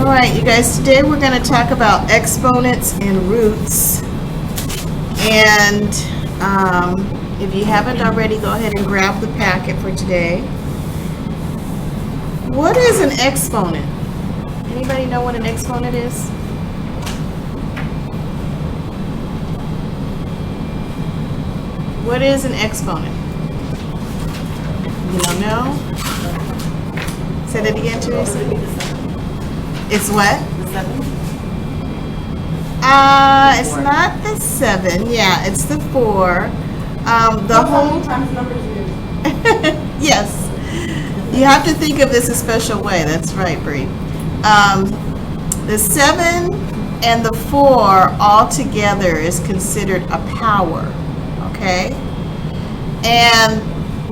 right, you guys, today we're going to talk about exponents and roots. And if you haven't already, go ahead and grab the packet for today. What is an exponent? Anybody know what an exponent is? What is an exponent? You don't know? Say that again, Teresa. It's what? The 7? It's not the 7. Yeah, it's the 4. The whole times numbers yes. You have to think of this a special way. That's right, Bree. The 7 and the 4 all together is considered a power. Okay? And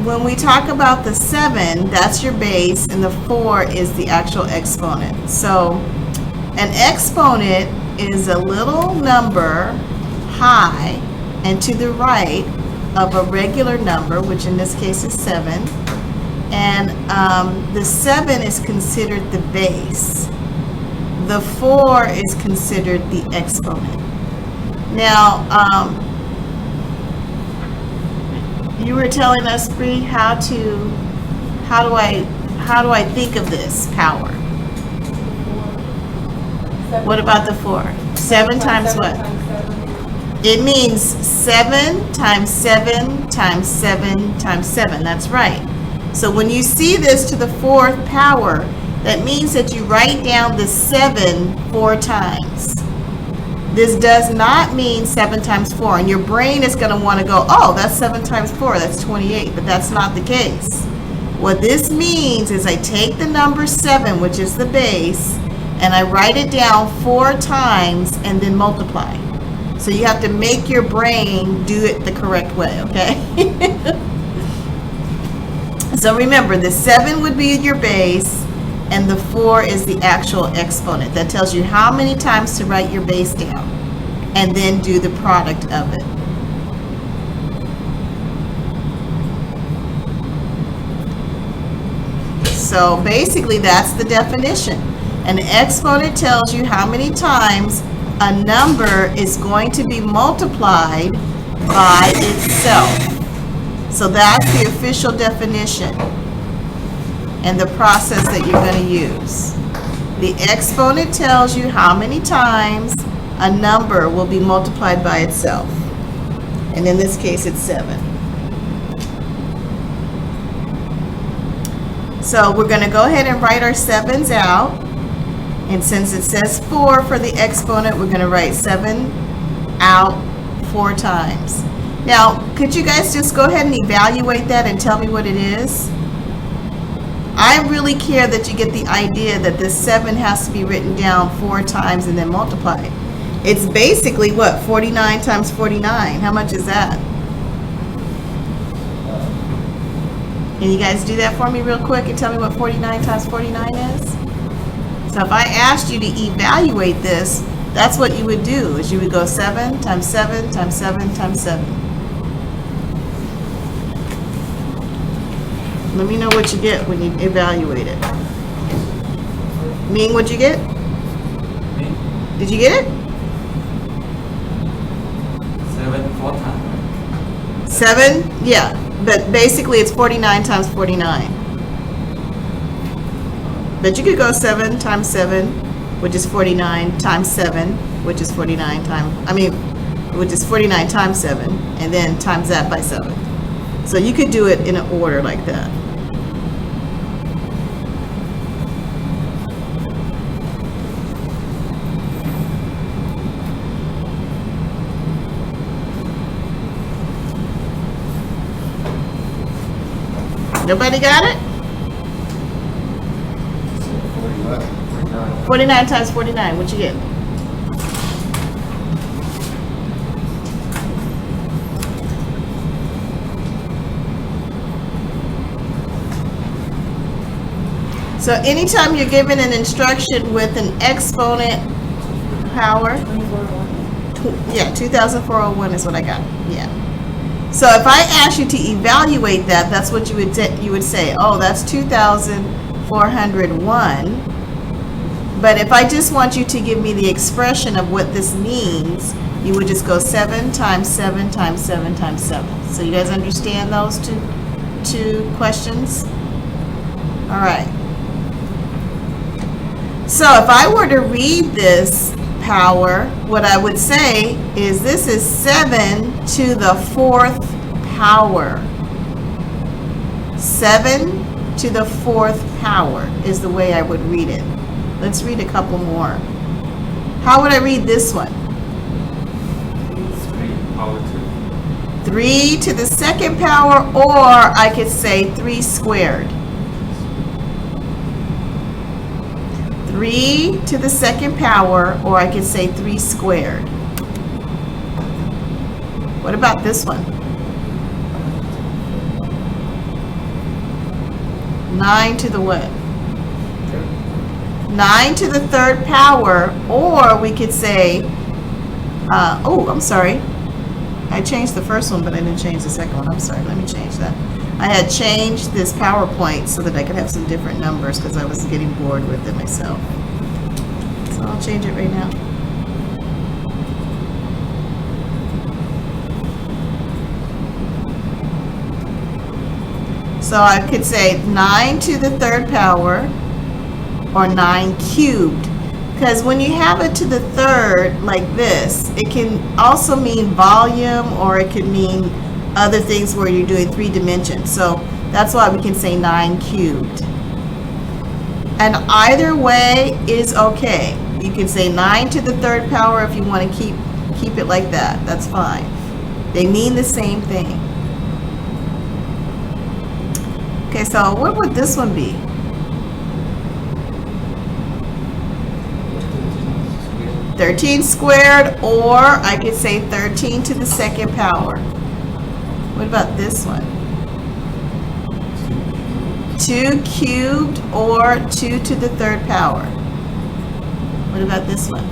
when we talk about the 7, that's your base, and the 4 is the actual exponent. So an exponent is a little number high and to the right of a regular number, which in this case is 7. And the 7 is considered the base. The 4 is considered the exponent. Now, you were telling us, Bree, how do I think of this power? What about the 4? 7 times what? It means 7 times 7 times 7 times 7. That's right. So when you see this to the 4th power, that means that you write down the 7 4 times. This does not mean 7 times 4, and your brain is going to want to go, oh, that's 7 times 4, that's 28, but that's not the case. What this means is I take the number 7, which is the base, and I write it down 4 times and then multiply. So you have to make your brain do it the correct way, okay? So remember, the 7 would be your base, and the 4 is the actual exponent. That tells you how many times to write your base down and then do the product of it. So basically that's the definition. An exponent tells you how many times a number is going to be multiplied by itself. So that's the official definition and the process that you're going to use. The exponent tells you how many times a number will be multiplied by itself. And in this case, it's 7. So we're going to go ahead and write our 7s out. And since it says 4 for the exponent, we're going to write 7 out 4 times. Now, could you guys just go ahead and evaluate that and tell me what it is? I really care that you get the idea that this 7 has to be written down 4 times and then multiplied. It's basically what? 49 times 49. How much is that? Can you guys do that for me real quick and tell me what 49 times 49 is? So if I asked you to evaluate this, that's what you would do, is you would go 7 times 7 times 7 times 7. Let me know what you get when you evaluate it. Ming, what'd you get? Did you get it? 7 4 times. 7? Yeah. But basically it's 49 times 49. But you could go 7 times 7, which is 49 times 7, which is 49 times, which is 49 times 7, and then times that by 7. So you could do it in an order like that. Nobody got it? 49 times 49, what you get? So anytime you're given an instruction with an exponent power, yeah, 2401 is what I got, yeah. So if I ask you to evaluate that, that's what you would say, oh, that's 2,401. But if I just want you to give me the expression of what this means, you would just go 7 times 7 times 7 times 7. So you guys understand those two questions? All right. So if I were to read this power, what I would say is this is 7 to the 4th power. 7 to the 4th power is the way I would read it. Let's read a couple more. How would I read this one? 3 power 2. 3 to the 2nd power, or I could say 3 squared. 3 to the 2nd power, or I could say 3 squared. What about this one? 9 to the what? 9 to the 3rd power, or we could say, I'm sorry. I changed the first one, but I didn't change the second one. I'm sorry, let me change that. I had changed this PowerPoint so that I could have some different numbers because I was getting bored with it myself. So I'll change it right now. So I could say 9 to the 3rd power, or 9 cubed. Because when you have it to the 3rd like this, it can also mean volume, or it could mean other things where you're doing 3 dimensions. So that's why we can say 9 cubed. And either way is okay. You can say 9 to the 3rd power if you want to keep it like that. That's fine. They mean the same thing. Okay, so what would this one be? 13 squared, or I could say 13 to the 2nd power. What about this one? 2 cubed, or 2 to the 3rd power. What about this one?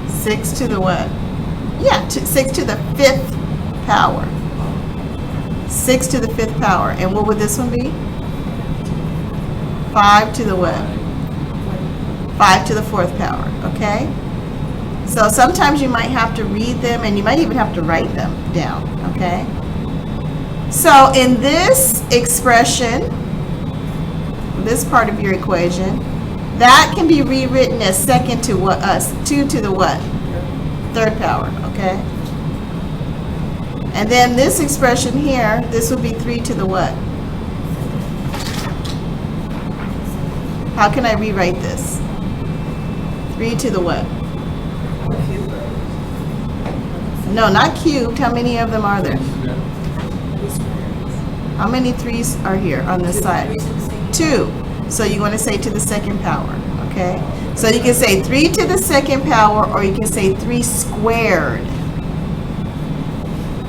6 to the what? Yeah, 6 to the 5th power. 6 to the 5th power. And what would this one be? 5 to the what? 5 to the 4th power, okay? So sometimes you might have to read them, and you might even have to write them down, okay? So in this expression, this part of your equation, that can be rewritten as 2 to what? 2 to the what? 3rd power, okay? And then this expression here, this would be 3 to the what? How can I rewrite this? 3 to the what? No, not cubed. How many of them are there? How many 3's are here on this side? 2. So you want to say to the 2nd power, okay? So you can say 3 to the 2nd power, or you can say 3 squared.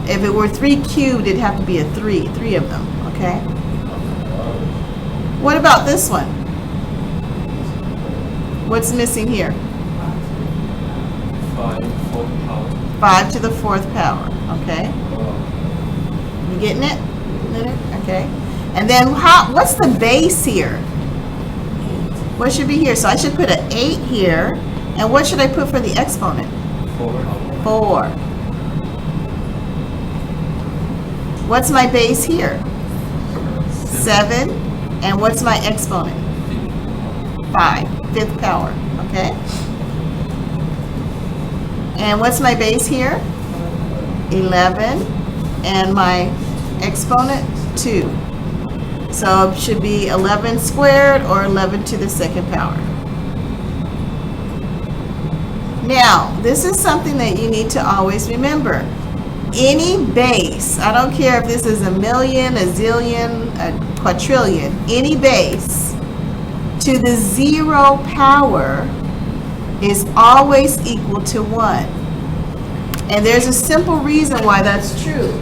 If it were 3 cubed, it'd have to be a 3 of them, okay? What about this one? What's missing here? 5 4th power. 5 to the 4th power, okay? You getting it? Okay. And then what's the base here? What should be here? So I should put an 8 here. And what should I put for the exponent? 4. What's my base here? 7. And what's my exponent? 5. 5th power, okay? And what's my base here? 11. And my exponent? 2. So it should be 11 squared, or 11 to the 2nd power. Now, this is something that you need to always remember. Any base, I don't care if this is a million, a zillion, a quadrillion, any base to the 0 power is always equal to 1. And there's a simple reason why that's true.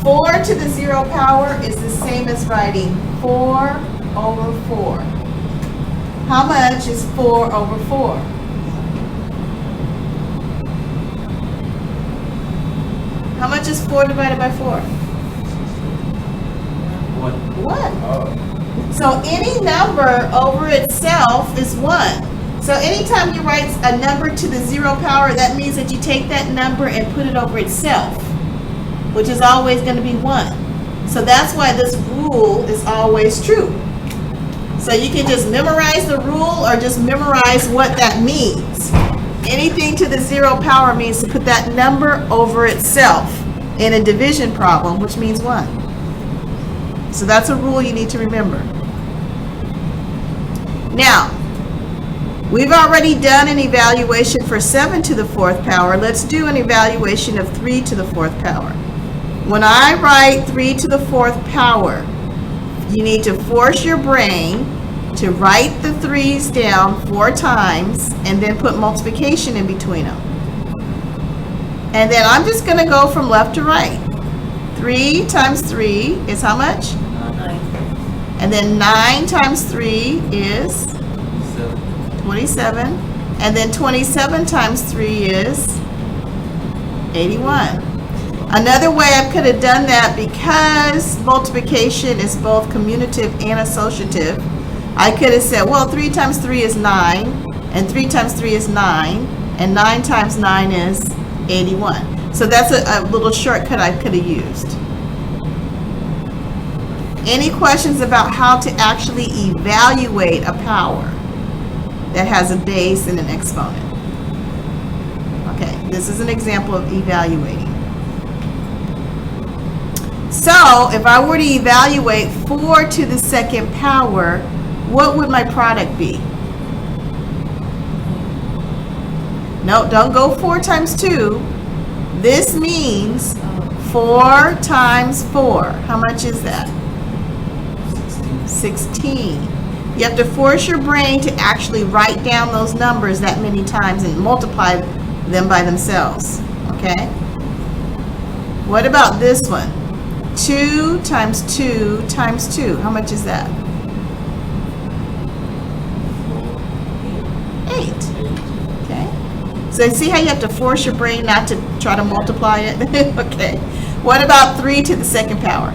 4 to the 0 power is the same as writing 4 over 4. How much is 4 over 4? How much is 4 divided by 4? 1. 1. So any number over itself is 1. So anytime you write a number to the 0 power, that means that you take that number and put it over itself, which is always going to be 1. So that's why this rule is always true. So you can just memorize the rule or just memorize what that means. Anything to the 0 power means to put that number over itself in a division problem, which means 1. So that's a rule you need to remember. Now, we've already done an evaluation for 7 to the 4th power. Let's do an evaluation of 3 to the 4th power. When I write 3 to the 4th power, you need to force your brain to write the 3's down 4 times and then put multiplication in between them. And then I'm just going to go from left to right. 3 times 3 is how much? 9. And then 9 times 3 is 27. And then 27 times 3 is 81. Another way I could have done that, because multiplication is both commutative and associative, I could have said, well, 3 times 3 is 9, and 3 times 3 is 9, and 9 times 9 is 81. So that's a little shortcut I could have used. Any questions about how to actually evaluate a power that has a base and an exponent? Okay, this is an example of evaluating. So if I were to evaluate 4 to the 2nd power, what would my product be? No, don't go 4 times 2. This means 4 times 4. How much is that? 16. You have to force your brain to actually write down those numbers that many times and multiply them by themselves. Okay? What about this one? 2 times 2 times 2. How much is that? 8. Okay. So see how you have to force your brain not to try to multiply it? Okay. What about 3 to the 2nd power?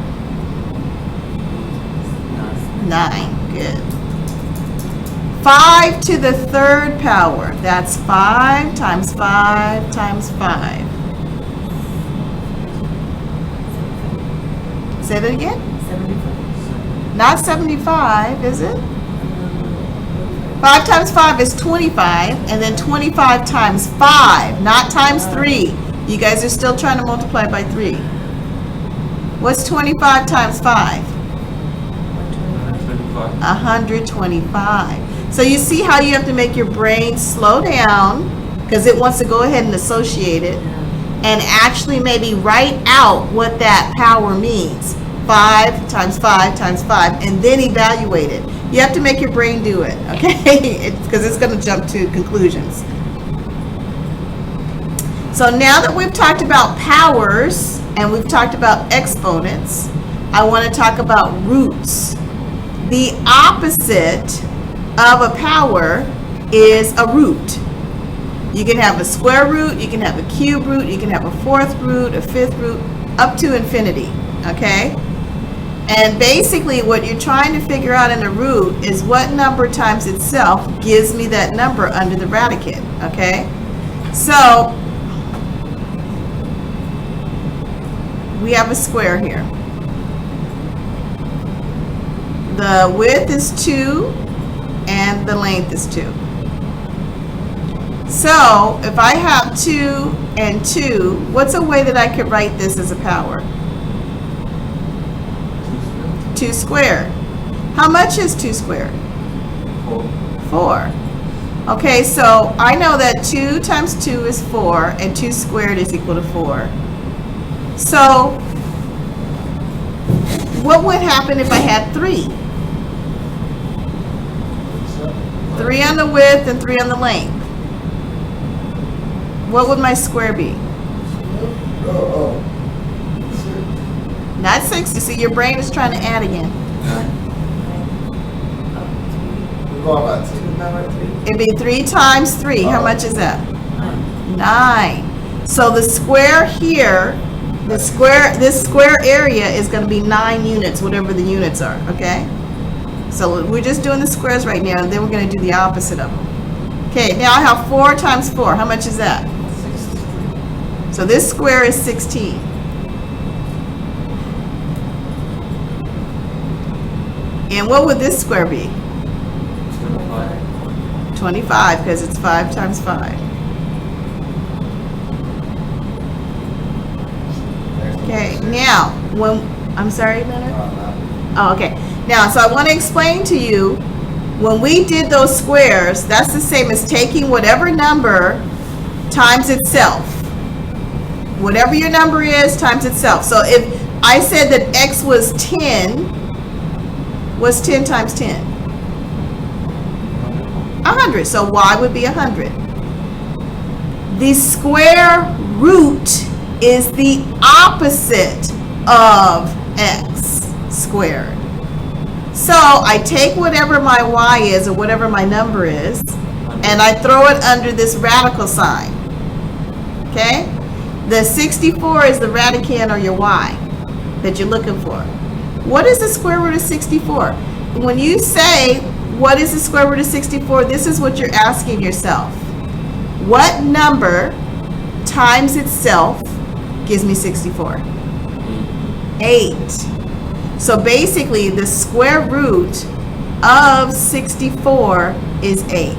9. Good. 5 to the 3rd power. That's 5 times 5 times 5. Say that again? 75. Not 75, is it? 5 times 5 is 25, and then 25 times 5, not times 3. You guys are still trying to multiply by 3. What's 25 times 5? 125. So you see how you have to make your brain slow down, because it wants to go ahead and associate it, and actually maybe write out what that power means. 5 times 5 times 5, and then evaluate it. You have to make your brain do it, okay? Because it's going to jump to conclusions. So now that we've talked about powers and we've talked about exponents, I want to talk about roots. The opposite of a power is a root. You can have a square root, you can have a cube root, you can have a 4th root, a 5th root, up to infinity, okay? And basically what you're trying to figure out in a root is what number times itself gives me that number under the radicand, okay? So we have a square here. The width is 2 and the length is 2. So if I have 2 and 2, what's a way that I could write this as a power? 2 squared. How much is 2 squared? 4. Okay, so I know that 2 times 2 is 4 and 2 squared is equal to 4. So what would happen if I had 3? 3 on the width and 3 on the length. What would my square be? Not 6. You see, your brain is trying to add again. It'd be 3 times 3. How much is that? 9. So the square here This square area is gonna be 9 units, whatever the units are, okay? So we're just doing the squares right now, and then we're gonna do the opposite of them. Okay, now I have 4 times 4, how much is that? 63. So this square is 16. And what would this square be? 25. 25, because it's 5 times 5. Okay, now, I'm sorry, Leonard? Oh, okay. Now, so I want to explain to you, when we did those squares, that's the same as taking whatever number times itself. Whatever your number is times itself. So if I said that x was 10, what's 10 times 10? 100. So y would be 100. The square root is the opposite of x squared. So I take whatever my y is or whatever my number is, and I throw it under this radical sign. Okay? The 64 is the radicand or your y that you're looking for. What is the square root of 64? When you say, what is the square root of 64? This is what you're asking yourself. What number times itself gives me 64? 8. So basically, the square root of 64 is 8.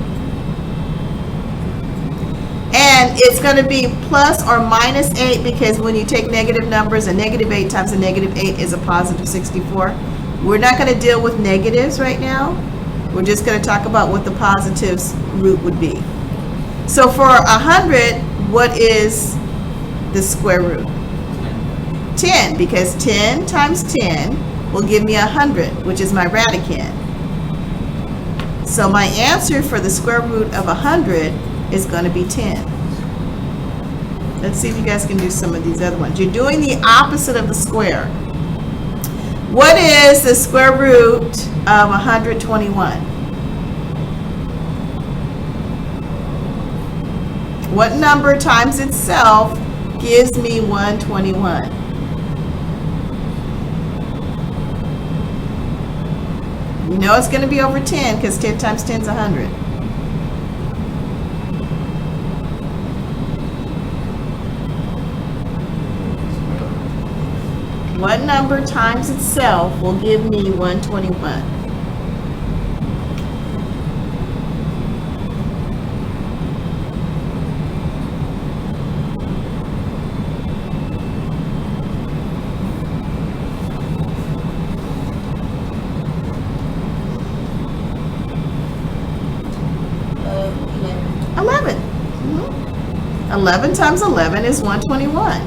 And it's going to be plus or minus 8 because when you take negative numbers, a negative 8 times a negative 8 is a positive 64. We're not going to deal with negatives right now. We're just going to talk about what the positives root would be. So for 100, what is the square root? 10, because 10 times 10 will give me 100, which is my radicand. So my answer for the square root of 100 is going to be 10. Let's see if you guys can do some of these other ones. You're doing the opposite of the square. What is the square root of 121? What number times itself gives me 121? You know it's going to be over 10 because 10 times 10 is 100. What number times itself will give me 121? Eleven. 11 times 11 is 121.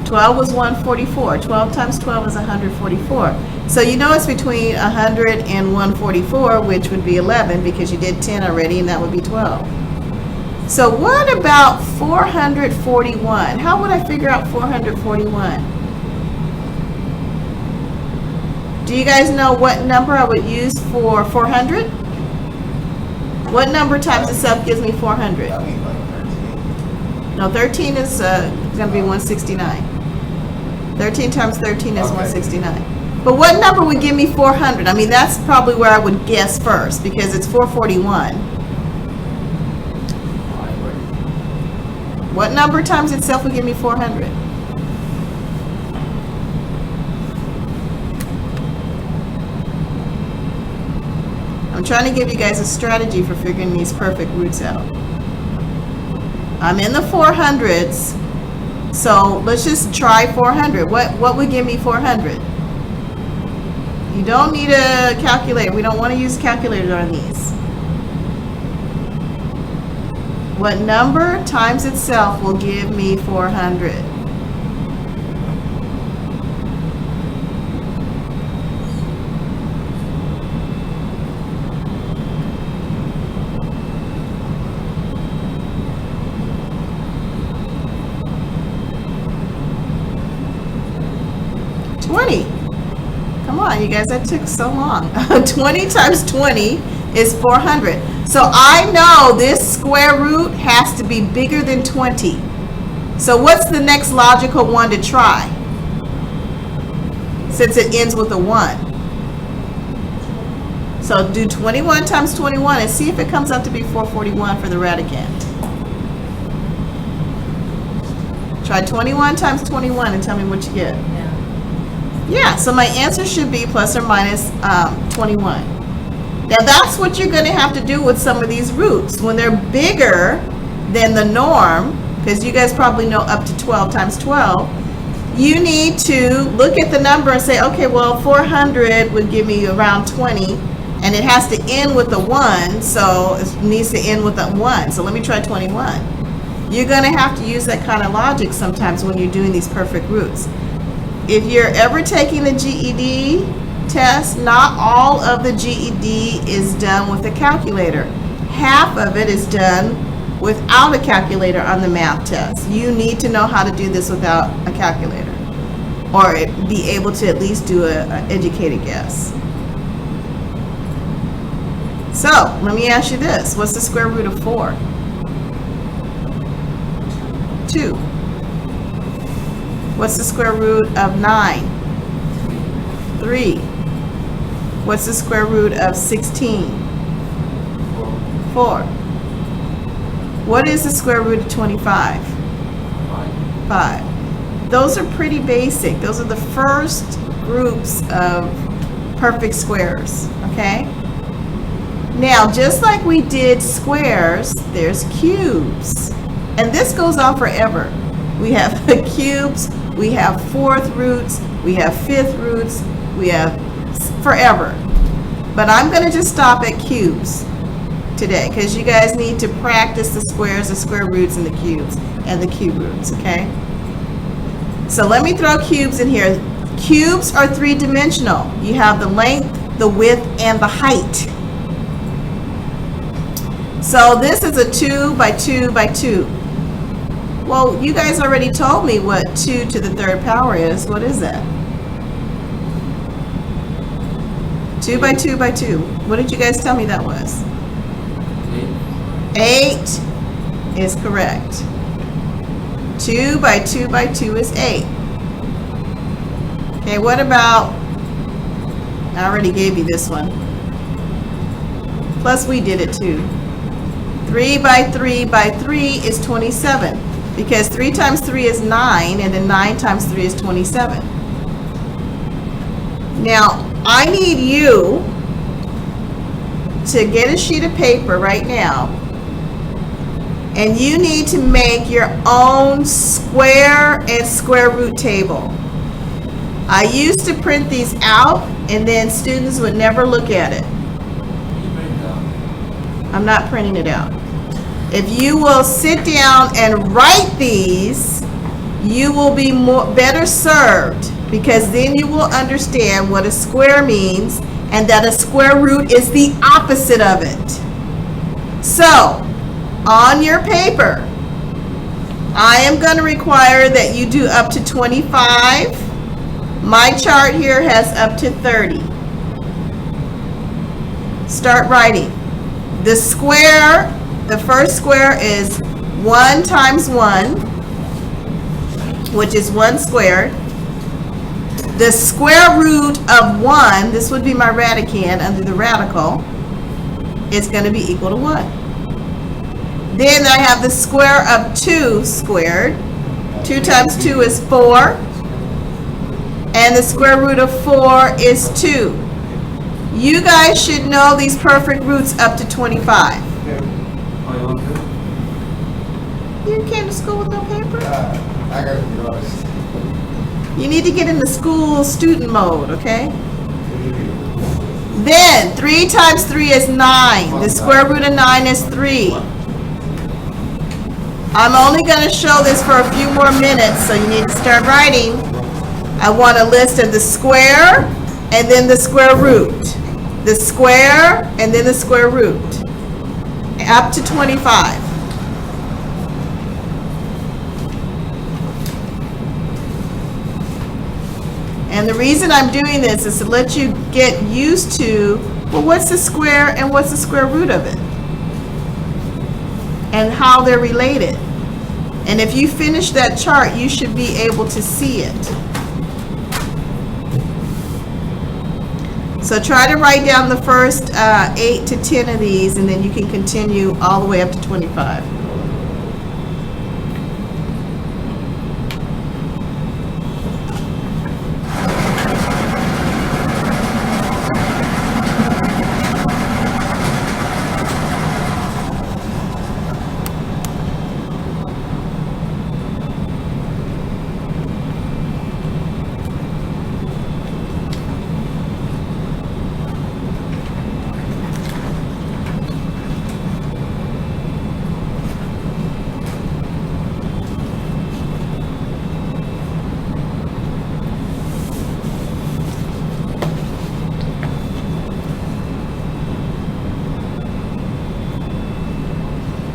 12 was 144. 12 times 12 is 144. So you know it's between 100 and 144, which would be 11 because you did 10 already, and that would be 12. So what about 441? How would I figure out 441? Do you guys know what number I would use for 400? What number times itself gives me 400? No, 13 is going to be 169. 13 times 13 is 169. But what number would give me 400? I mean, that's probably where I would guess first because it's 441. What number times itself would give me 400? I'm trying to give you guys a strategy for figuring these perfect roots out. I'm in the 400s, so let's just try 400. What would give me 400? You don't need a calculator. We don't want to use calculators on these. What number times itself will give me 400? Come on, you guys, that took so long. 20 times 20 is 400. So I know this square root has to be bigger than 20. So what's the next logical one to try? Since it ends with a 1. So do 21 times 21 and see if it comes out to be 441 for the radicand. Try 21 times 21 and tell me what you get. Yeah, so my answer should be plus or minus 21. Now that's what you're going to have to do with some of these roots. When they're bigger than the norm, because you guys probably know up to 12 times 12, you need to look at the number and say, okay, well, 400 would give me around 20, and it has to end with a 1, so it needs to end with a 1. So let me try 21. You're going to have to use that kind of logic sometimes when you're doing these perfect roots. If you're ever taking the GED test, not all of the GED is done with a calculator. Half of it is done without a calculator on the math test. You need to know how to do this without a calculator, or be able to at least do an educated guess. So let me ask you this: what's the square root of 4? 2. What's the square root of 9? 3. What's the square root of 16? 4. What is the square root of 25? 5. Those are pretty basic. Those are the first groups of perfect squares, okay? Now, just like we did squares, there's cubes. And this goes on forever. We have the cubes, we have fourth roots, we have fifth roots, we have forever. But I'm going to just stop at cubes today because you guys need to practice the squares, the square roots, and the cubes, and the cube roots, okay? So let me throw cubes in here. Cubes are three-dimensional. You have the length, the width, and the height. So this is a 2 by 2 by 2. Well, you guys already told me what 2 to the third power is. What is that? 2 by 2 by 2. What did you guys tell me that was? 8 is correct. 2 by 2 by 2 is 8. Okay, what about, I already gave you this one. Plus we did it too. 3 by 3 by 3 is 27. Because 3 times 3 is 9, and then 9 times 3 is 27. Now, I need you to get a sheet of paper right now, and you need to make your own square and square root table. I used to print these out, and then students would never look at it. I'm not printing it out. If you will sit down and write these, you will be better served, because then you will understand what a square means and that a square root is the opposite of it. So, on your paper, I am going to require that you do up to 25. My chart here has up to 30. Start writing. The square, the first square is 1 times 1, which is 1 squared. The square root of 1, this would be my radicand under the radical, is going to be equal to 1. Then I have the square of 2 squared. 2 times 2 is 4. And the square root of 4 is 2. You guys should know these perfect roots up to 25. You came to school with no paper? I gotta be honest. You need to get in the school student mode, okay? Then 3 times 3 is 9. The square root of 9 is 3. I'm only going to show this for a few more minutes, so you need to start writing. I want a list of the square and then the square root. The square and then the square root. Up to 25. And the reason I'm doing this is to let you get used to, well, what's the square and what's the square root of it? and how they're related. And if you finish that chart, you should be able to see it. So try to write down the first 8 to 10 of these, and then you can continue all the way up to 25.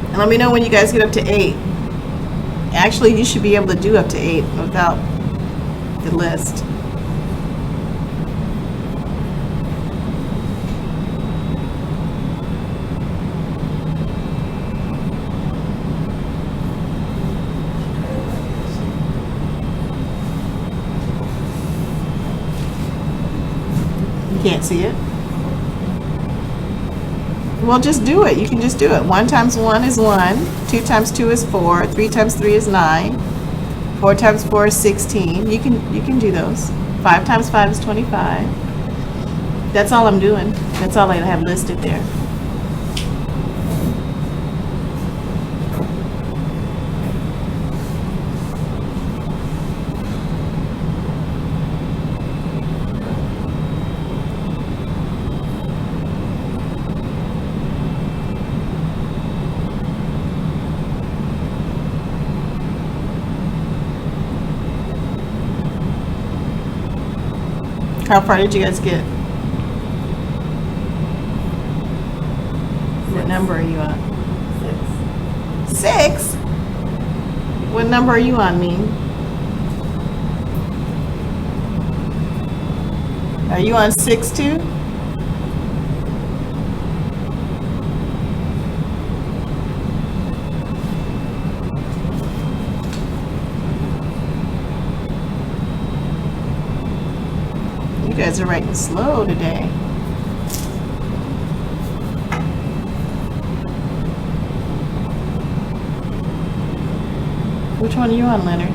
And let me know when you guys get up to 8. Actually, you should be able to do up to 8 without the list. You can't see it? Well, just do it. You can just do it. 1 times 1 is 1. 2 times 2 is 4. 3 times 3 is 9. 4 times 4 is 16. You can do those. 5 times 5 is 25. That's all I'm doing. That's all I have listed there. How far did you guys get? What number are you on? 6. 6? What number are you on, Mean? Are you on 6 too? You guys are writing slow today. Which one are you on, Leonard?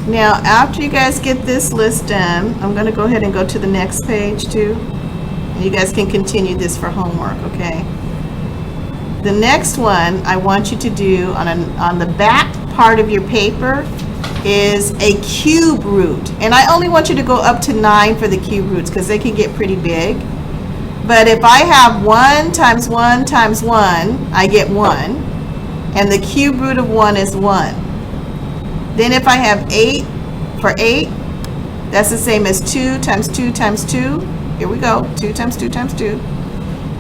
Now, after you guys get this list done, I'm going to go ahead and go to the next page too. And you guys can continue this for homework, okay? The next one I want you to do on the back part of your paper is a cube root. And I only want you to go up to 9 for the cube roots because they can get pretty big. But if I have 1 times 1 times 1, I get 1. And the cube root of 1 is 1. Then if I have 8 for 8, that's the same as 2 times 2 times 2. Here we go, 2 times 2 times 2.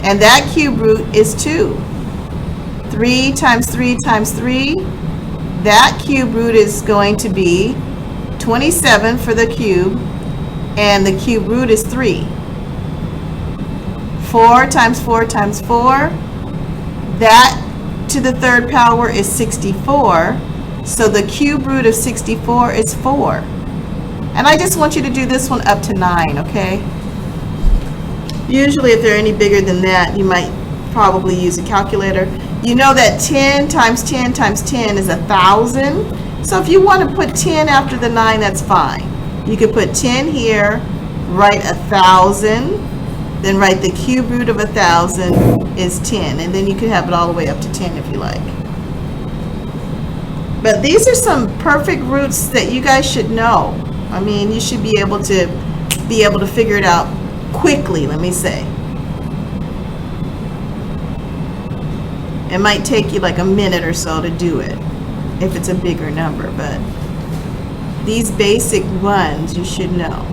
And that cube root is 2. 3 times 3 times 3, that cube root is going to be 27 for the cube, and the cube root is 3. 4 times 4 times 4, that to the third power is 64. So the cube root of 64 is 4. And I just want you to do this one up to 9, okay? Usually if they're any bigger than that, you might probably use a calculator. You know that 10 times 10 times 10 is 1,000. So if you want to put 10 after the 9, that's fine. You could put 10 here, write 1,000, then write the cube root of 1,000 is 10. And then you could have it all the way up to 10 if you like. But these are some perfect roots that you guys should know. I mean, you should be able to figure it out quickly, let me say. It might take you like a minute or so to do it if it's a bigger number, but these basic ones you should know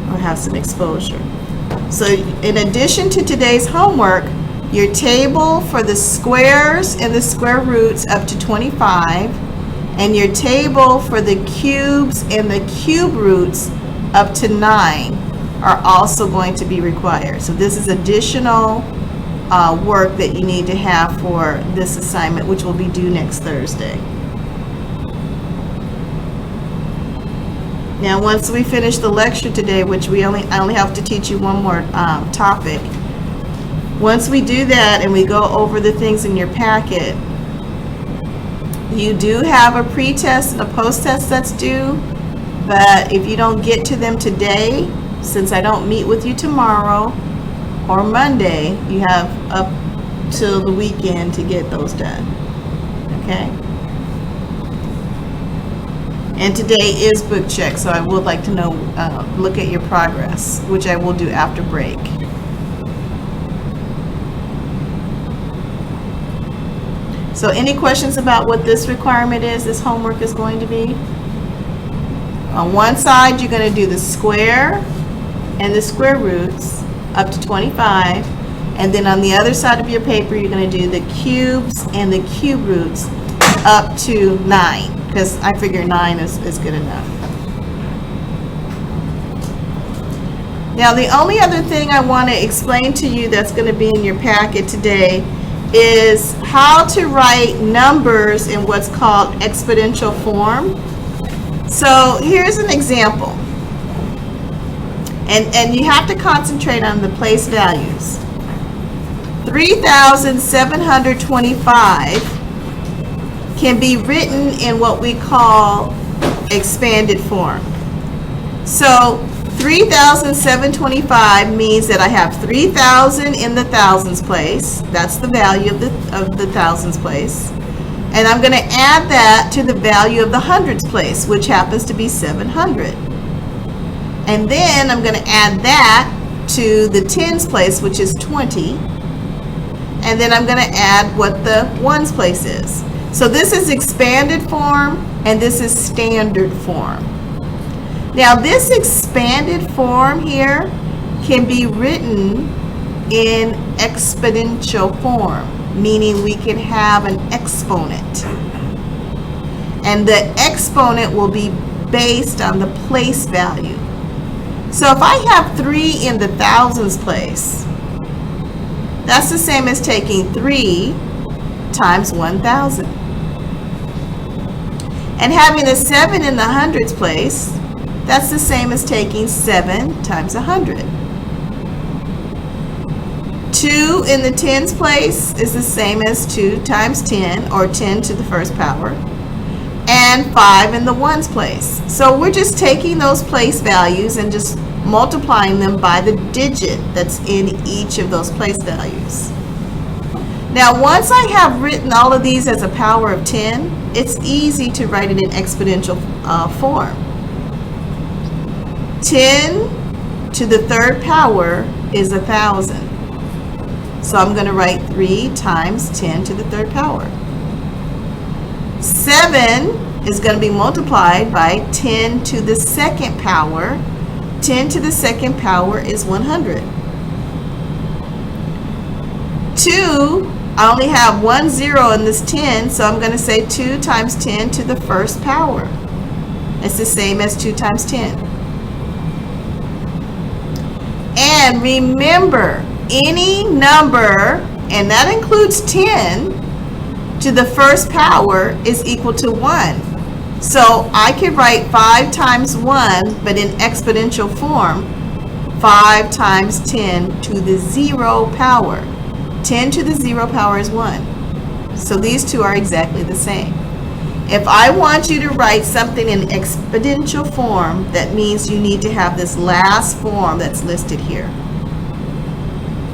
or have some exposure. So in addition to today's homework, your table for the squares and the square roots up to 25, and your table for the cubes and the cube roots up to 9 are also going to be required. So this is additional work that you need to have for this assignment, which will be due next Thursday. Now, once we finish the lecture today, which I only have to teach you one more topic. Once we do that and we go over the things in your packet, you do have a pre-test and a post-test that's due, but if you don't get to them today, since I don't meet with you tomorrow or Monday, you have up till the weekend to get those done. Okay? And today is book check, so I would like to know, look at your progress, which I will do after break. So any questions about what this requirement is, this homework is going to be? On one side, you're going to do the square and the square roots up to 25. And then on the other side of your paper, you're going to do the cubes and the cube roots up to 9. Because I figure 9 is good enough. Now, the only other thing I want to explain to you that's going to be in your packet today is how to write numbers in what's called exponential form. So here's an example. And you have to concentrate on the place values. 3,725 can be written in what we call expanded form. So 3,725 means that I have 3,000 in the thousands place. That's the value of the thousands place. And I'm going to add that to the value of the hundreds place, which happens to be 700. And then I'm going to add that to the tens place, which is 20. And then I'm going to add what the ones place is. So this is expanded form, and this is standard form. Now this expanded form here can be written in exponential form, meaning we can have an exponent. And the exponent will be based on the place value. So if I have 3 in the thousands place, that's the same as taking 3 times 1,000. And having a 7 in the hundreds place, that's the same as taking 7 times 100. 2 in the tens place is the same as 2 times 10, or 10 to the first power. And 5 in the ones place. So we're just taking those place values and just multiplying them by the digit that's in each of those place values. Now, once I have written all of these as a power of 10, it's easy to write it in exponential form. 10 to the third power is 1,000. So I'm going to write 3 times 10 to the third power. 7 is going to be multiplied by 10 to the second power. 10 to the second power is 100. 2, I only have 1 0 in this 10, so I'm going to say 2 times 10 to the first power. It's the same as 2 times 10. And remember, any number, and that includes 10, to the first power is equal to 1. So I could write 5 times 1, but in exponential form. 5 times 10 to the 0 power. 10 to the 0 power is 1. So these two are exactly the same. If I want you to write something in exponential form, that means you need to have this last form that's listed here.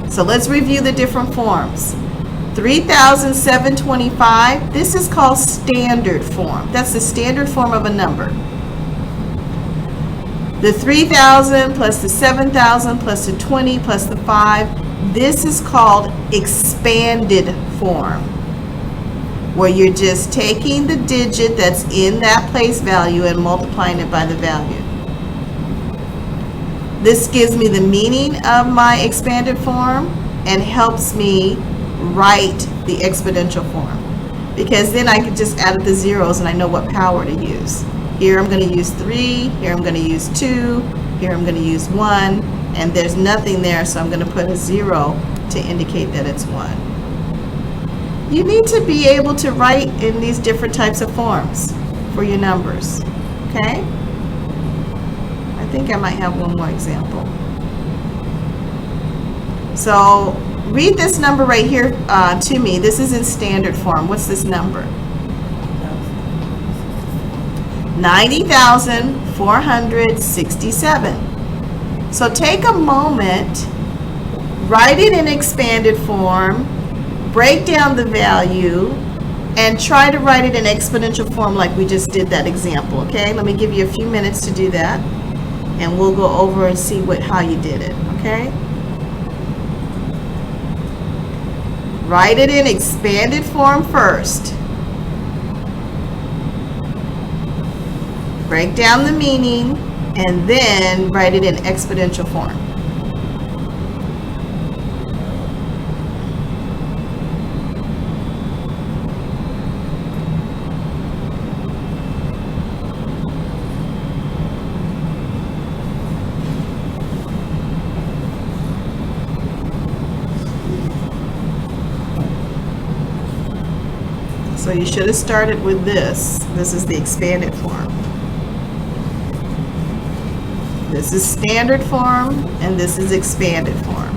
So let's review the different forms. 3,725, this is called standard form. That's the standard form of a number. The 3,000 plus the 7,000 plus the 20 plus the 5, this is called expanded form, where you're just taking the digit that's in that place value and multiplying it by the value. This gives me the meaning of my expanded form and helps me write the exponential form, because then I can just add up the zeros and I know what power to use. Here I'm going to use 3, here I'm going to use 2, here I'm going to use 1, and there's nothing there, so I'm going to put a 0 to indicate that it's 1. You need to be able to write in these different types of forms for your numbers, okay? I think I might have one more example. So read this number right here to me. This is in standard form. What's this number? 90,467. So take a moment, write it in expanded form, break down the value, and try to write it in exponential form like we just did that example, okay? Let me give you a few minutes to do that, and we'll go over and see how you did it, okay? Write it in expanded form first. Break down the meaning, and then write it in exponential form. So you should have started with this. This is the expanded form. This is standard form, and this is expanded form.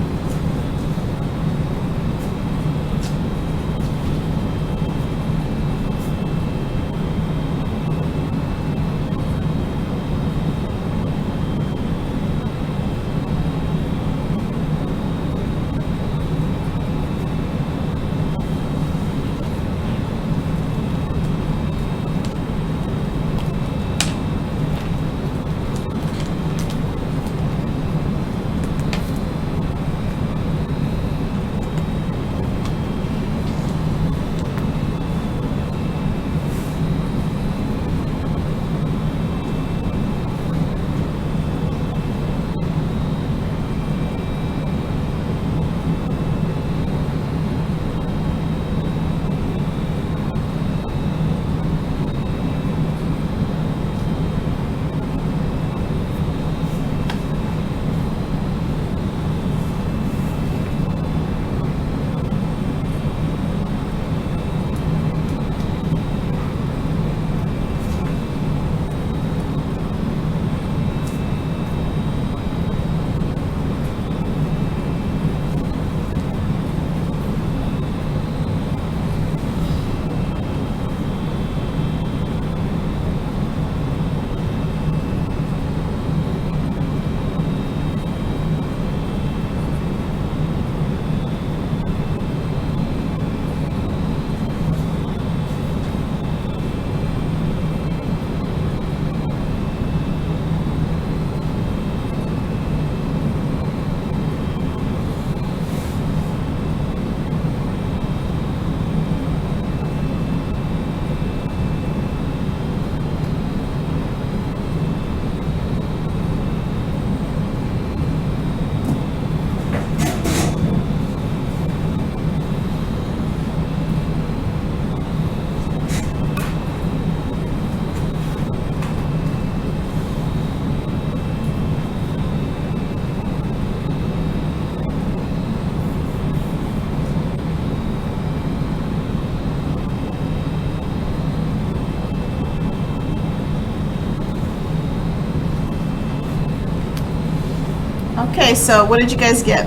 Okay, so what did you guys get?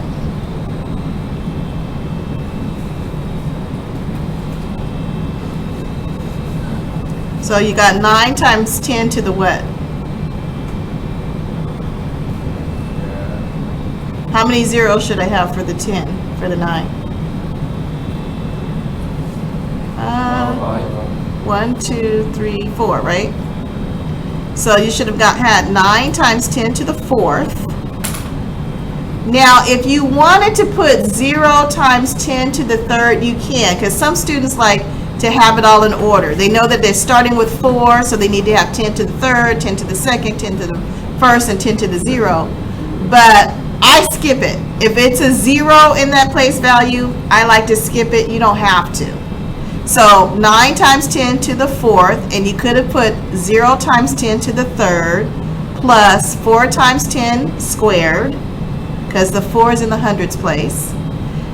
So you got 9 times 10 to the what? How many zeros should I have for the 10, for the 9? 1, 2, 3, 4, right? So you should have had 9 times 10 to the 4th. Now, if you wanted to put 0 times 10 to the 3rd, you can, because some students like to have it all in order. They know that they're starting with 4, so they need to have 10 to the 3rd, 10 to the 2nd, 10 to the 1st, and 10 to the 0. But I skip it. If it's a 0 in that place value, I like to skip it. You don't have to. So 9 times 10 to the 4th, and you could have put 0 times 10 to the 3rd, plus 4 times 10 squared, because the 4 is in the hundreds place.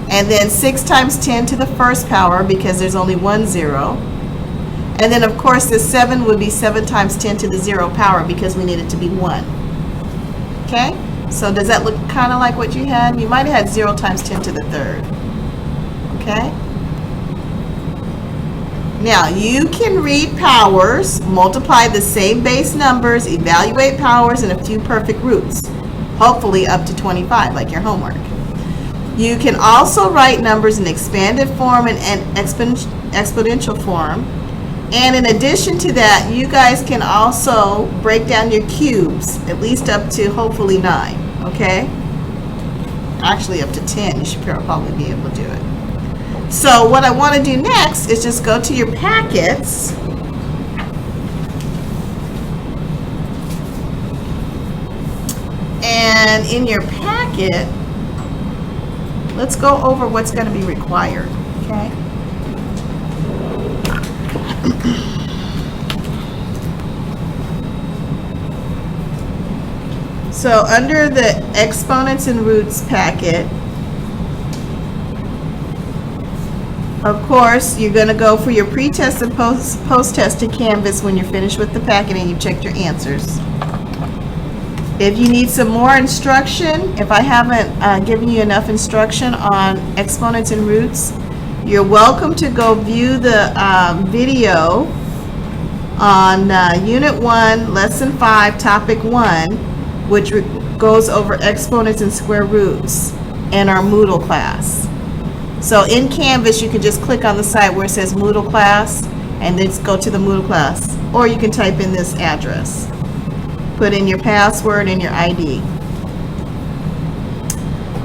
And then 6 times 10 to the 1st power, because there's only 1 0. And then, of course, the 7 would be 7 times 10 to the 0 power, because we need it to be 1. Okay? So does that look kind of like what you had? You might have had 0 times 10 to the 3rd. Okay? Now, you can read powers, multiply the same base numbers, evaluate powers, and a few perfect roots. Hopefully up to 25, like your homework. You can also write numbers in expanded form and exponential form. And in addition to that, you guys can also break down your cubes, at least up to hopefully 9, okay? Actually up to 10, you should probably be able to do it. So what I want to do next is just go to your packets. And in your packet, let's go over what's going to be required, okay? So under the exponents and roots packet, of course, you're going to go for your pre-test and post-test to Canvas when you're finished with the packet and you've checked your answers. If you need some more instruction, if I haven't given you enough instruction on exponents and roots, you're welcome to go view the video on Unit 1, Lesson 5, Topic 1, which goes over exponents and square roots in our Moodle class. So in Canvas, you can just click on the site where it says Moodle class and then go to the Moodle class. Or you can type in this address. Put in your password and your ID.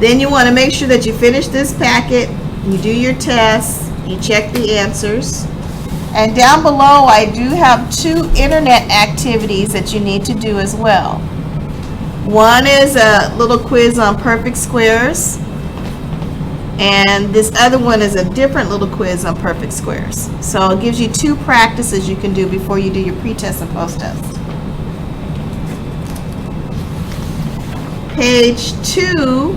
Then you want to make sure that you finish this packet, you do your tests, you check the answers. And down below, I do have 2 internet activities that you need to do as well. One is a little quiz on perfect squares. And this other one is a different little quiz on perfect squares. So it gives you 2 practices you can do before you do your pre-test and post-test. Page 2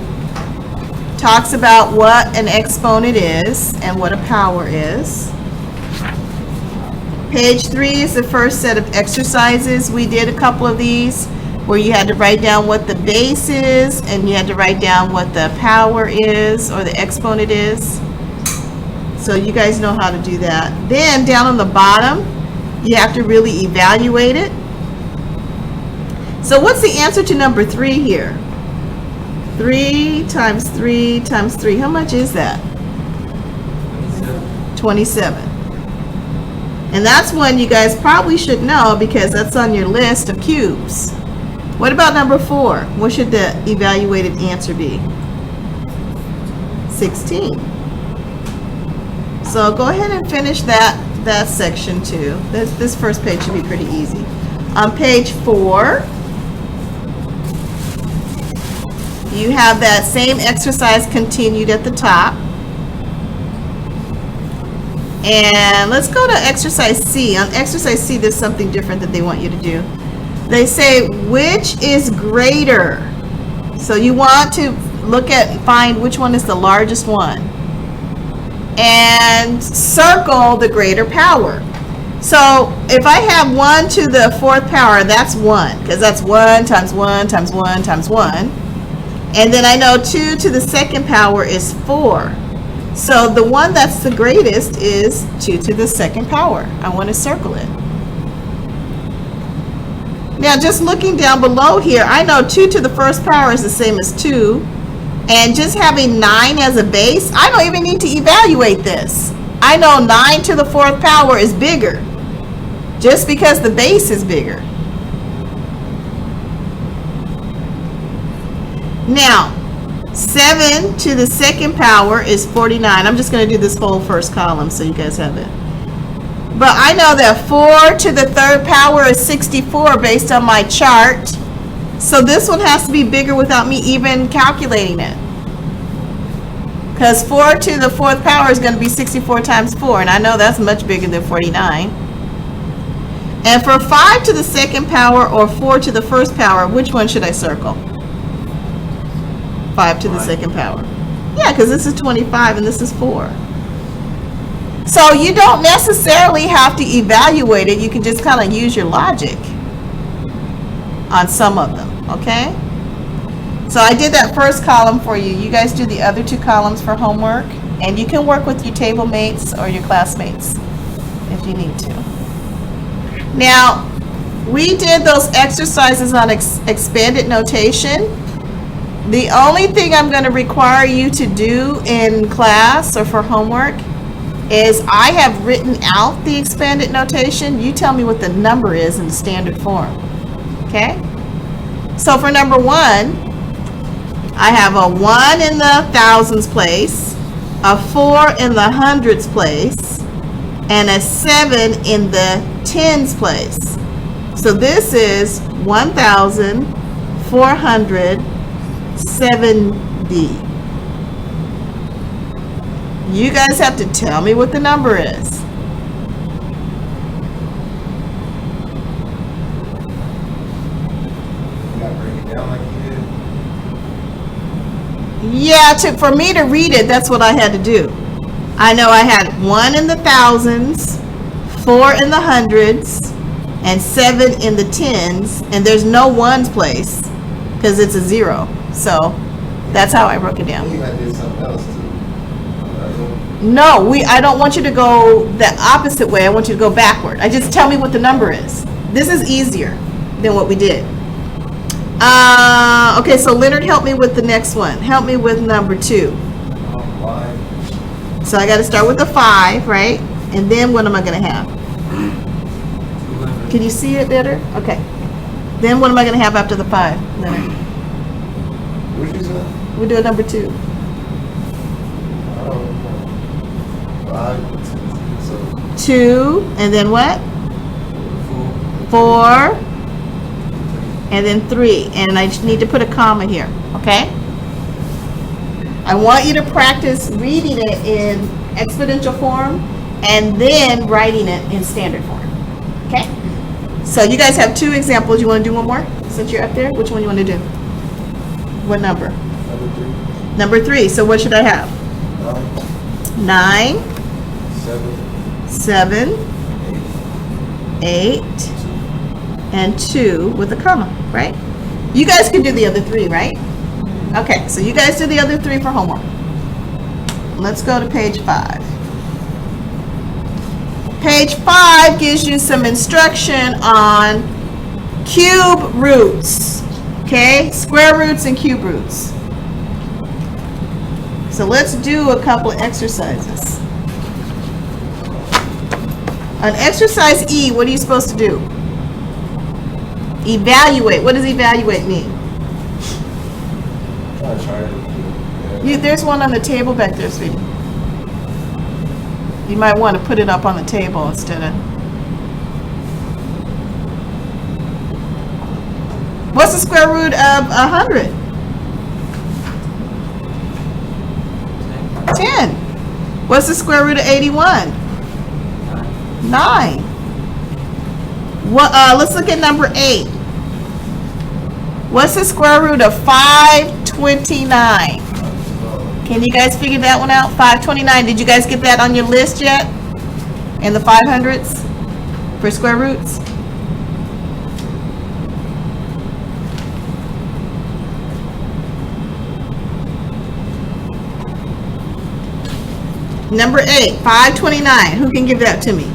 talks about what an exponent is and what a power is. Page 3 is the first set of exercises. We did a couple of these where you had to write down what the base is and you had to write down what the power is or the exponent is. So you guys know how to do that. Then down on the bottom, you have to really evaluate it. So what's the answer to number 3 here? 3 times 3 times 3. How much is that? 27. And that's one you guys probably should know because that's on your list of cubes. What about number 4? What should the evaluated answer be? 16. So go ahead and finish that section too. This first page should be pretty easy. On page 4, you have that same exercise continued at the top. And let's go to exercise C. On exercise C, there's something different that they want you to do. They say, which is greater? So you want to look at and find which one is the largest one. And circle the greater power. So if I have 1 to the 4th power, that's 1. Because that's 1 times 1 times 1 times 1. And then I know 2 to the second power is 4. So the one that's the greatest is 2 to the second power. I want to circle it. Now, just looking down below here, I know 2 to the first power is the same as 2. And just having 9 as a base, I don't even need to evaluate this. I know 9 to the fourth power is bigger, just because the base is bigger. Now, 7 to the second power is 49. I'm just going to do this whole first column so you guys have it. But I know that 4 to the third power is 64 based on my chart. So this one has to be bigger without me even calculating it. Because 4 to the fourth power is going to be 64 times 4. And I know that's much bigger than 49. And for 5 to the second power or 4 to the first power, which one should I circle? 5 to the second power. Yeah, because this is 25 and this is 4. So you don't necessarily have to evaluate it. You can just kind of use your logic on some of them, okay? So I did that first column for you. You guys do the other 2 columns for homework. And you can work with your table mates or your classmates if you need to. Now, we did those exercises on expanded notation. The only thing I'm going to require you to do in class or for homework is I have written out the expanded notation. You tell me what the number is in the standard form. Okay? So for number 1, I have a 1 in the thousands place, a 4 in the hundreds place, and a 7 in the tens place. So this is 1,470. You guys have to tell me what the number is. You gotta break it down like you did. Yeah, for me to read it, that's what I had to do. I know I had 1 in the thousands, 4 in the hundreds, and 7 in the tens, and there's no ones place because it's a 0. So that's how I broke it down. You might do something else too. No, I don't want you to go the opposite way. I want you to go backward. I just tell me what the number is. This is easier than what we did. Okay, so Leonard, help me with the next one. Help me with number 2. Why? So I got to start with the 5, right? And then what am I going to have? 200. Can you see it better? Okay. Then what am I going to have after the 5, Leonard? What you say? We'll do a number 2. Oh, 5, so 2, and then what? 4, and then 3. And I just need to put a comma here, okay? I want you to practice reading it in exponential form and then writing it in standard form, okay? So you guys have 2 examples. You want to do one more since you're up there? Which one you want to do? What number? number 3, Number 3. So what should I have? 9, 7, 7, 8, and 2 with a comma, right? You guys can do the other 3, right? Okay, so you guys do the other 3 for homework. Let's go to page 5. Page 5 gives you some instruction on cube roots, okay? Square roots and cube roots. So let's do a couple of exercises. On exercise E, what are you supposed to do? Evaluate. What does evaluate mean? I tried it. There's one on the table back there, sweetie. You might want to put it up on the table instead of... What's the square root of 100? 10. What's the square root of 81? 9. What? Let's look at number 8. What's the square root of 529? Can you guys figure that one out? 529. Did you guys get that on your list yet? In the 500s for square roots? Number 8, 529. Who can give that to me?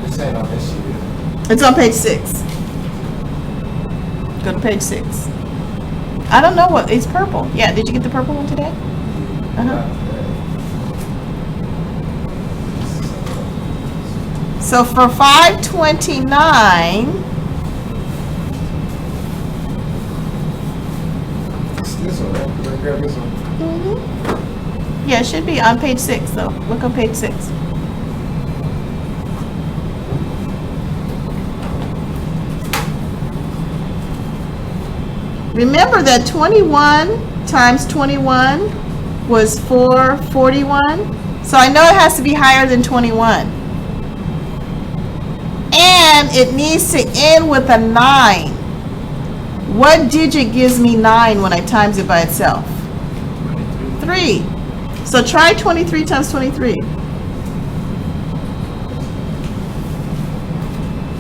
You're saying on this sheet. It's on page 6. Go to page 6. I don't know what, it's purple. Yeah, did you get the purple one today? Uh-huh. So for 529, It's this one, right? Can I grab this one? yeah, it should be on page 6 though. Look on page 6. Remember that 21 times 21 was 441. So I know it has to be higher than 21. And it needs to end with a 9. What digit gives me 9 when I times it by itself? 3. So try 23 times 23.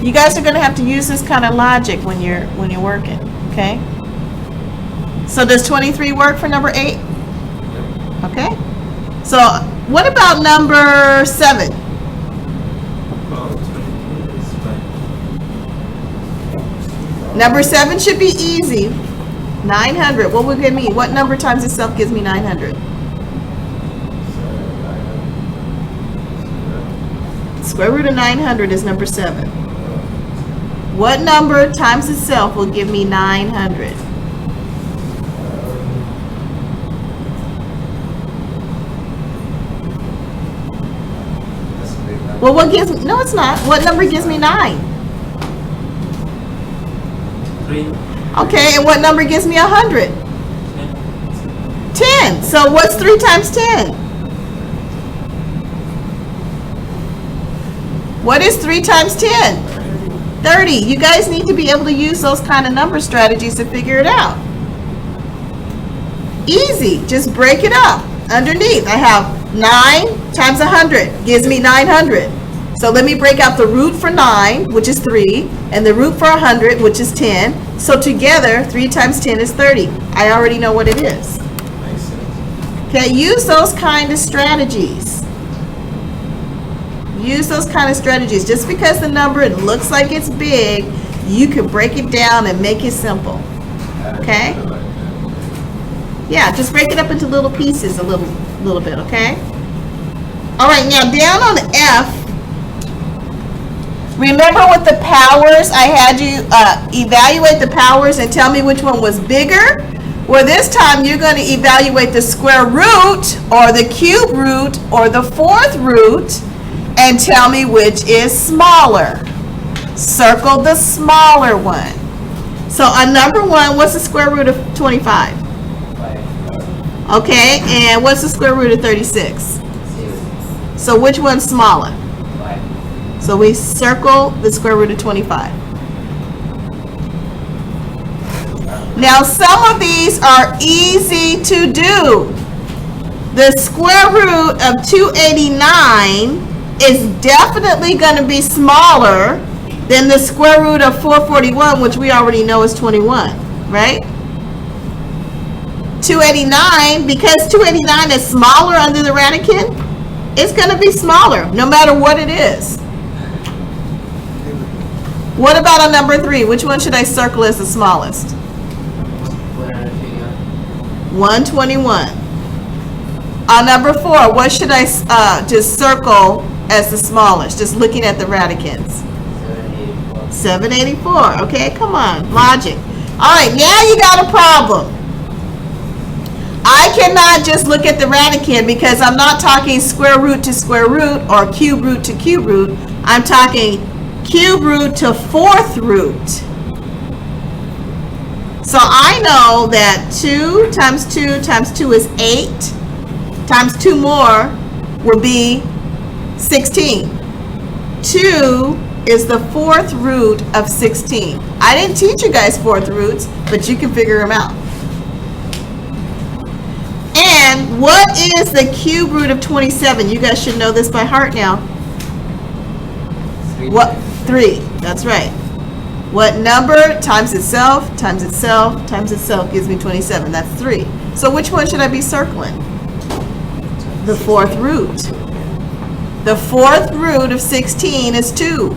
You guys are going to have to use this kind of logic when you're working, okay? So does 23 work for number 8? Okay. So what about number 7? Oh, 23 is fine. Number 7 should be easy. 900. What would give me? What number times itself gives me 900? Square root of 900 is number 7. What number times itself will give me 900? That's a big number. Well, what gives me? No, it's not. What number gives me 9? 3, Okay, and what number gives me 100? 10. 10. So what's 3 times 10? What is 3 times 10? 30. You guys need to be able to use those kind of number strategies to figure it out. Easy. Just break it up. Underneath, I have 9 times 100 gives me 900. So let me break out the root for 9, which is 3, and the root for 100, which is 10. So together, 3 times 10 is 30. I already know what it is. Makes sense. Okay, use those kind of strategies. Use those kind of strategies. Just because the number it looks like it's big, you can break it down and make it simple. Okay? Yeah, just break it up into little pieces a little bit, okay? All right, now down on F, remember with the powers, I had you evaluate the powers and tell me which one was bigger? Well, this time you're going to evaluate the square root or the cube root or the fourth root and tell me which is smaller. Circle the smaller one. So on number 1, what's the square root of 25? Okay, and what's the square root of 36? So which one's smaller? So we circle the square root of 25. Now some of these are easy to do. The square root of 289 is definitely going to be smaller than the square root of 441, which we already know is 21, right? 289, because 289 is smaller under the Radican, it's going to be smaller no matter what it is. What about on number 3? Which one should I circle as the smallest? 121. On number 4, what should I just circle as the smallest? Just looking at the radicans. 784. Okay, come on. Logic. All right, now you got a problem. I cannot just look at the radican because I'm not talking square root to square root or cube root to cube root. I'm talking cube root to fourth root. So I know that 2 times 2 times 2 is 8, times 2 more will be 16. 2 is the fourth root of 16. I didn't teach you guys fourth roots, but you can figure them out. And what is the cube root of 27? You guys should know this by heart now. What? 3. That's right. What number times itself, times itself, times itself gives me 27? That's 3. So which one should I be circling? The fourth root. The fourth root of 16 is 2.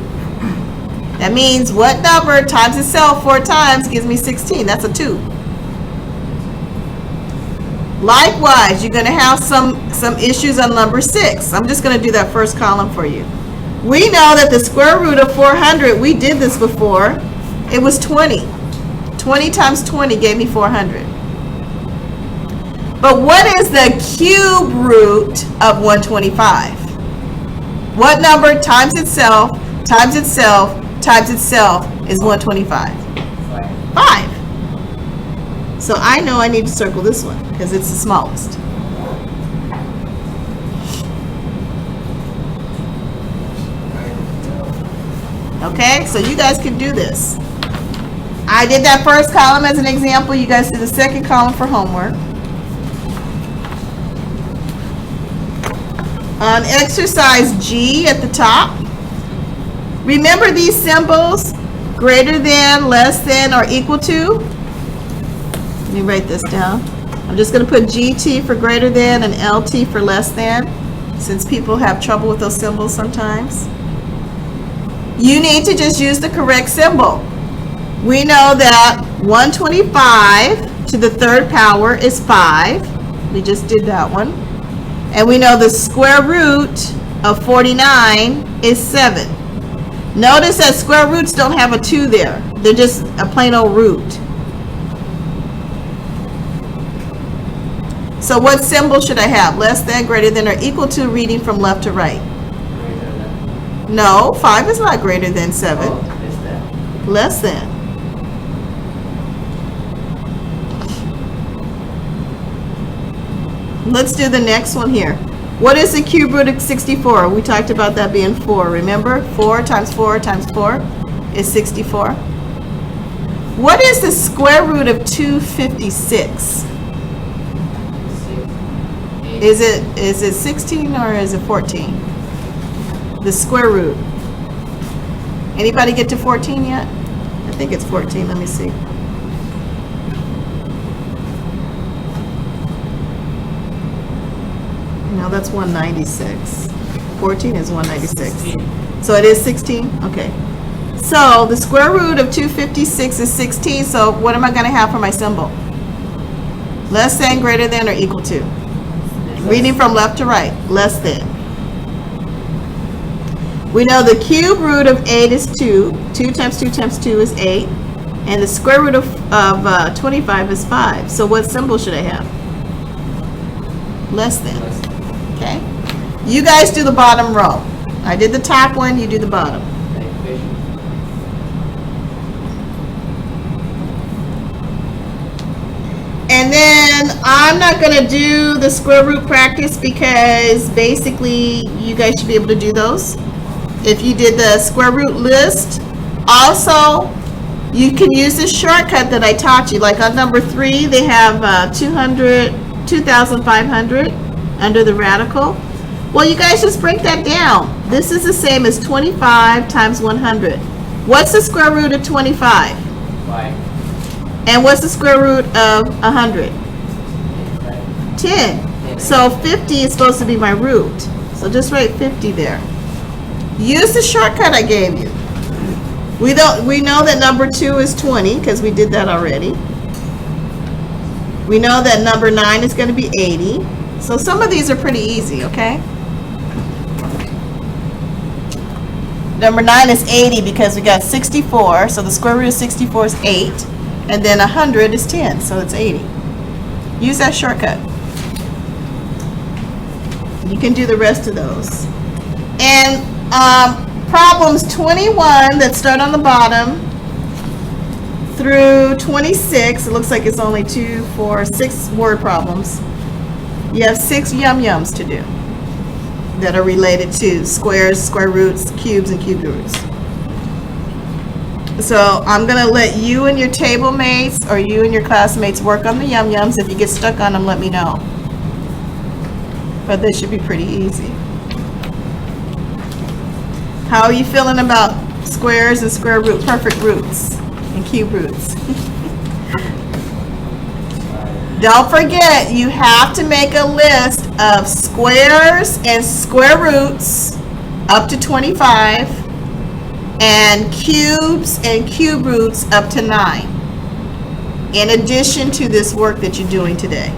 That means what number times itself 4 times gives me 16? That's a 2. Likewise, you're going to have some issues on number 6. I'm just going to do that first column for you. We know that the square root of 400, we did this before, it was 20. 20 times 20 gave me 400. But what is the cube root of 125? What number times itself, times itself, times itself is 125? 5. So I know I need to circle this one because it's the smallest. Okay, so you guys can do this. I did that first column as an example. You guys do the second column for homework. On exercise G at the top, remember these symbols, greater than, less than, or equal to? Let me write this down. I'm just going to put GT for greater than and LT for less than, since people have trouble with those symbols sometimes. You need to just use the correct symbol. We know that 125 to the third power is 5. We just did that one. And we know the square root of 49 is 7. Notice that square roots don't have a 2 there. They're just a plain old root. So what symbol should I have? Less than, greater than, or equal to, reading from left to right? No, 5 is not greater than 7. Less than. Let's do the next one here. What is the cube root of 64? We talked about that being 4. Remember? 4 times 4 times 4 is 64. What is the square root of 256? Is it 16 or is it 14? The square root. Anybody get to 14 yet? I think it's 14. Let me see. No, that's 196. 14 is 196. 16. So it is 16? Okay. So the square root of 256 is 16. So what am I going to have for my symbol? Less than, greater than, or equal to? Reading from left to right. Less than. We know the cube root of 8 is 2. 2 times 2 times 2 is 8. And the square root of 25 is 5. So what symbol should I have? Less than. Okay? You guys do the bottom row. I did the top one, you do the bottom. And then I'm not going to do the square root practice because basically you guys should be able to do those. If you did the square root list, also you can use this shortcut that I taught you. Like on number 3, they have 2,500 under the radical. Well, you guys just break that down. This is the same as 25 times 100. What's the square root of 25? 5. And what's the square root of 100? 10. So 50 is supposed to be my root. So just write 50 there. Use the shortcut I gave you. We know that number 2 is 20 because we did that already. We know that number 9 is going to be 80. So some of these are pretty easy, okay? Number 9 is 80 because we got 64. So the square root of 64 is 8. And then 100 is 10, so it's 80. Use that shortcut. You can do the rest of those. And problems 21 that start on the bottom through 26, it looks like it's only 2, 4, 6 word problems. You have 6 yum-yums to do that are related to squares, square roots, cubes, and cube roots. So I'm going to let you and your table mates or you and your classmates work on the yum-yums. If you get stuck on them, let me know. But they should be pretty easy. How are you feeling about squares and square root, perfect roots, and cube roots. Don't forget, you have to make a list of squares and square roots up to 25 and cubes and cube roots up to 9, in addition to this work that you're doing today.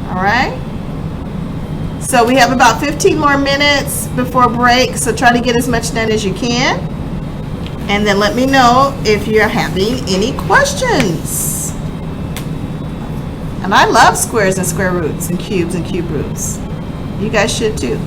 All right? So we have about 15 more minutes before break, so try to get as much done as you can. And then let me know if you're having any questions. And I love squares and square roots and cubes and cube roots. You guys should too.